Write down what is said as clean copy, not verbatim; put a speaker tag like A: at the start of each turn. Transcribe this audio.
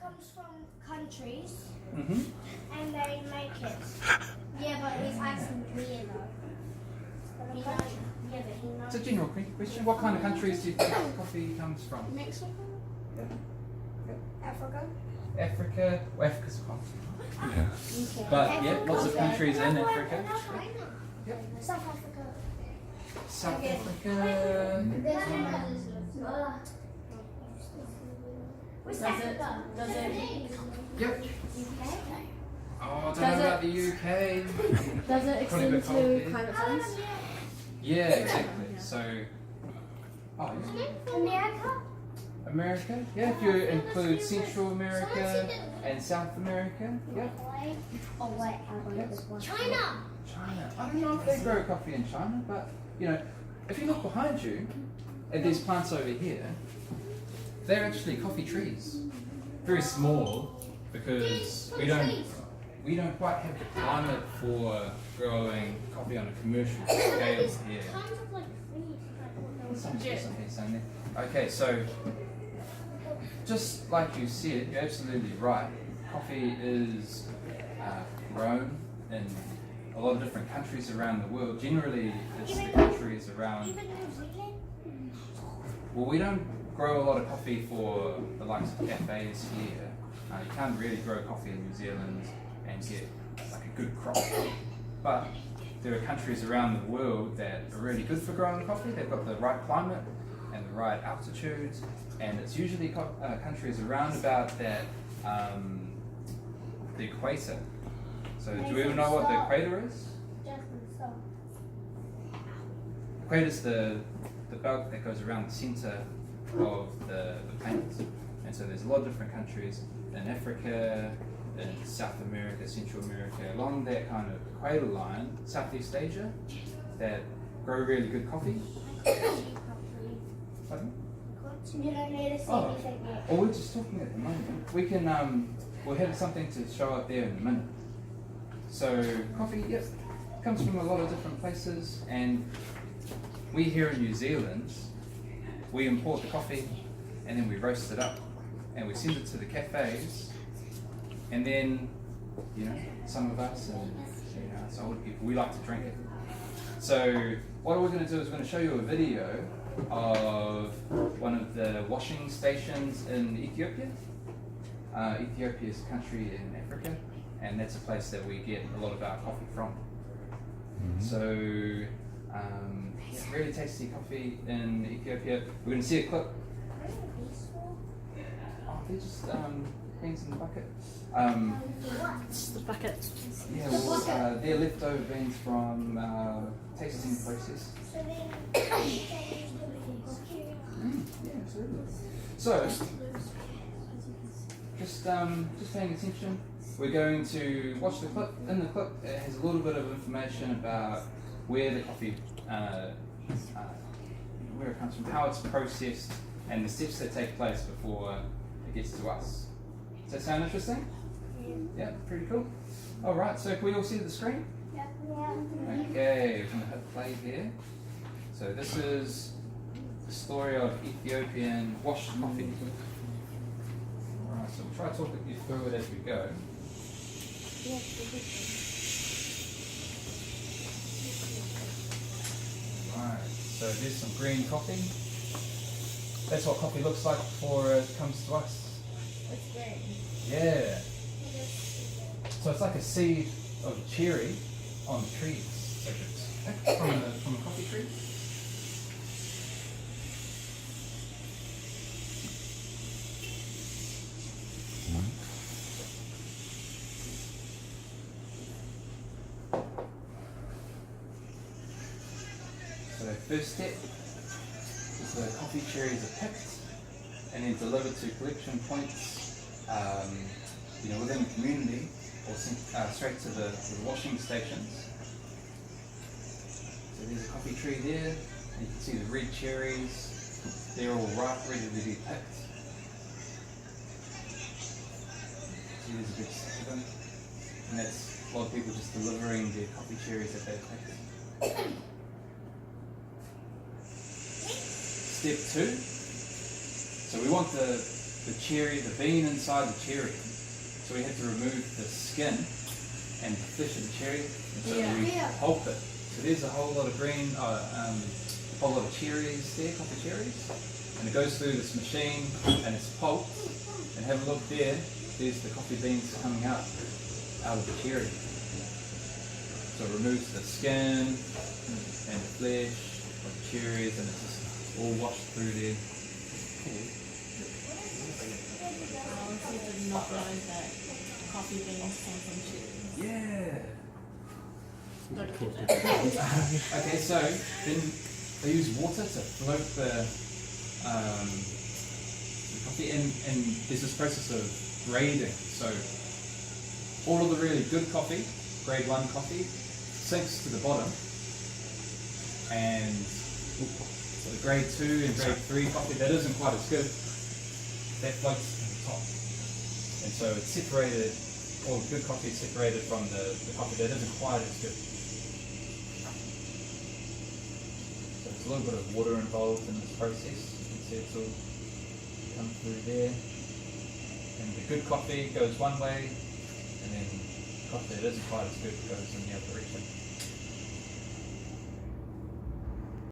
A: comes from countries,
B: Mm-hmm.
A: and they make it. Yeah, but he's asking me though. He knows. Yeah, but he knows.
B: It's a general question. What kind of countries do you think coffee comes from?
A: Mexico.
B: Yeah.
A: Africa.
B: Africa. Well, Africa's a continent.
C: Yeah.
B: But yeah, lots of countries in Africa. Yep.
A: South Africa.
B: South Africa.
A: Where's Africa?
D: Does it?
B: Yep.
A: UK.
B: Oh, I don't know about the UK.
D: Does it
B: Probably a
D: extend
B: bit cold
D: to
B: there.
D: climate zones?
B: Yeah, exactly. So, oh, yeah.
A: America.
B: America. Yeah, if you include Central America and South America. Yeah.
A: Oh wait, China.
B: China. I don't know if they grow coffee in China, but you know, if you look behind you at these plants over here, they're actually coffee trees. Very small because we don't quite have the climate for growing coffee on a commercial scale here. Some here, some there. Okay, so just like you said, you're absolutely right. Coffee is grown in a lot of different countries around the world. Generally, it's the countries around.
A: Even New Zealand.
B: Well, we don't grow a lot of coffee for the likes of cafes here. You can't really grow coffee in New Zealand and get like a good crop. But there are countries around the world that are really good for growing coffee. They've got the right climate and the right altitudes, and it's usually countries around about that the equator. So do you even know what the equator is? Equator is the belt that goes around the center of the planet. And so there's a lot of different countries in Africa, in South America, Central America, along that kind of equator line, Southeast Asia, that grow really good coffee. Pardon?
A: You don't need to say anything yet.
B: Well, we're just talking at the moment. We can, we'll have something to show up there in a minute. So coffee, yes, comes from a lot of different places, and we here in New Zealand, we import the coffee and then we roast it up and we send it to the cafes, and then, you know, some of us and us older people, we like to drink it. So what we're going to do is we're going to show you a video of one of the washing stations in Ethiopia. Ethiopia is a country in Africa, and that's a place that we get a lot of our coffee from.
C: Mm-hmm.
B: So, really tasty coffee in Ethiopia. We're going to see a clip. Oh, they're just beans in the bucket.
D: It's the bucket.
B: Yeah, well, they're leftover beans from tasting process. Yeah, absolutely. So, just paying attention. We're going to watch the clip. In the clip, it has a little bit of information about where the coffee, where it comes from, how it's processed, and the steps that take place before it gets to us. Does that sound interesting? Yeah, pretty cool. All right, so can we all see the screen?
A: Yeah.
B: Okay, we're going to hit play here. So this is the story of Ethiopian washed coffee. Alright, so we'll try to talk you through it as we go. Right, so there's some green coffee. That's what coffee looks like before it comes to us.
A: It's green.
B: Yeah. So it's like a seed of a cherry on the trees. So it's from a coffee tree. So the first step is the coffee cherries are picked and then delivered to collection points, within the community, or sent straight to the washing stations. So there's a coffee tree there, and you can see the red cherries. They're all ripe, ready to be picked. See, there's a big stack of them, and that's a lot of people just delivering their coffee cherries that they've picked. Step 2. So we want the the cherry, the bean inside the cherry. So we had to remove the skin and the flesh of the cherry, and so
D: Yeah.
B: we
A: Yeah.
B: pulp it. So there's a whole lot of green, a whole lot of cherries there, coffee cherries, and it goes through this machine and it's pulped. And have a look there. There's the coffee beans coming out of the cherry. So it removes the skin and the flesh of the cherries, and it's just all washed through there.
D: I honestly did not realize that coffee beans came from cherries.
B: Yeah.
D: Don't get that.
B: Okay, so then they use water to float the coffee, and there's this process of grading. So all of the really good coffee, grade 1 coffee, sinks to the bottom, and so the grade 2 and grade 3 coffee that isn't quite as good, that floats to the top. And so it's separated, all the good coffee is separated from the coffee that isn't quite as good. So there's a little bit of water involved in this process. You can see it's all come through there. And the good coffee goes one way, and then the coffee that isn't quite as good goes in the other direction.